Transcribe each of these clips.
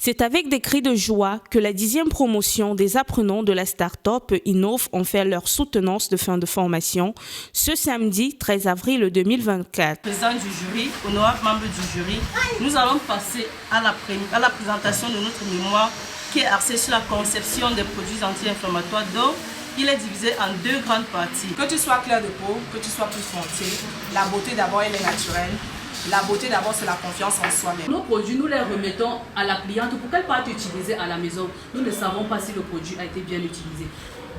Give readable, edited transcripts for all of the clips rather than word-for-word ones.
C'est avec des cris de joie que la 10e promotion des apprenants de la start-up Innov ont fait leur soutenance de fin de formation ce samedi 13 avril 2024. Président du jury, honorable membre du jury, nous allons passer à la présentation de notre mémoire qui est axée sur la conception des produits anti-inflammatoires. Donc, il est divisé en deux grandes parties. Que tu sois clair de peau, que tu sois plus foncé, la beauté d'abord elle est naturelle. La beauté d'abord c'est la confiance en soi-même. Nos produits, nous les remettons à la cliente pour qu'elle puisse utiliser à la maison. Nous ne savons pas si le produit a été bien utilisé.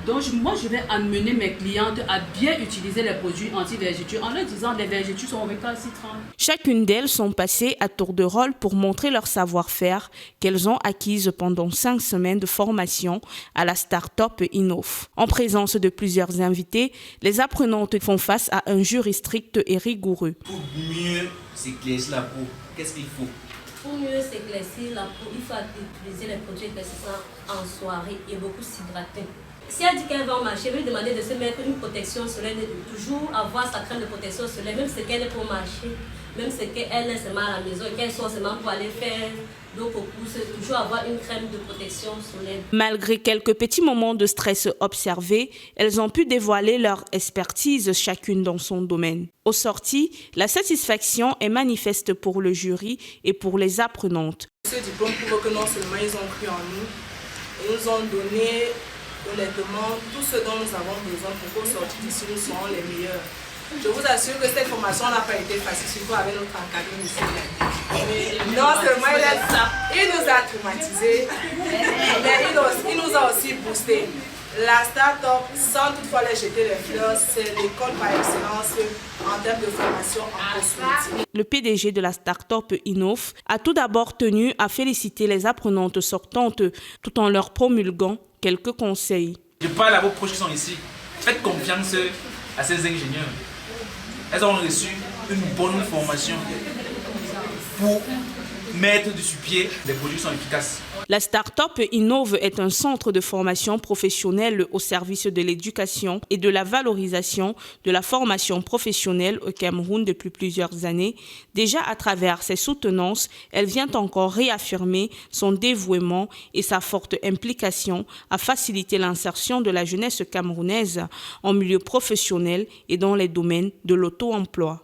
Donc moi je vais amener mes clientes à bien utiliser les produits anti-vergetures en leur disant que les vergetures sont récalcitrantes. Chacune d'elles sont passées à tour de rôle pour montrer leur savoir-faire qu'elles ont acquise pendant 5 semaines de formation à la start-up Innov. En présence de plusieurs invités, les apprenantes font face à un jury strict et rigoureux. Pour mieux s'éclaircir la peau, qu'est-ce qu'il faut? Pour mieux s'éclaircir la peau, il faut utiliser les produits éclaircissants en soirée et beaucoup s'hydrater. Si elle dit qu'elle va au marché, elle va lui demander de se mettre une protection solaire, de toujours avoir sa crème de protection solaire, même si qu'elle est pour marcher, même si qu'elle est seulement à la maison, qu'elle soit seulement pour aller faire l'eau pour pousser, toujours avoir une crème de protection solaire. Malgré quelques petits moments de stress observés, elles ont pu dévoiler leur expertise chacune dans son domaine. Au sorti, la satisfaction est manifeste pour le jury et pour les apprenantes. Ce diplôme prouve que non seulement ils ont cru en nous, ils nous ont donné honnêtement tout ce dont nous avons besoin pour qu'au sortir d'ici nous soyons les meilleurs. Je vous assure que cette formation n'a pas été facile, surtout avec notre encadrement ici. Non seulement il nous a traumatisés, mais il nous a aussi boosté. La start-up, sans toutefois les jeter les fleurs, c'est l'école par excellence en termes de formation en cosmétique. Le PDG de la start-up Innov a tout d'abord tenu à féliciter les apprenantes sortantes tout en leur promulguant quelques conseils. Je parle à vos proches qui sont ici. Faites confiance à ces ingénieurs. Elles ont reçu une bonne formation pour mettre sur pied des produits qui sont efficaces. La start-up Innov est un centre de formation professionnelle au service de l'éducation et de la valorisation de la formation professionnelle au Cameroun depuis plusieurs années. Déjà à travers ses soutenances, elle vient encore réaffirmer son dévouement et sa forte implication à faciliter l'insertion de la jeunesse camerounaise en milieu professionnel et dans les domaines de l'auto-emploi.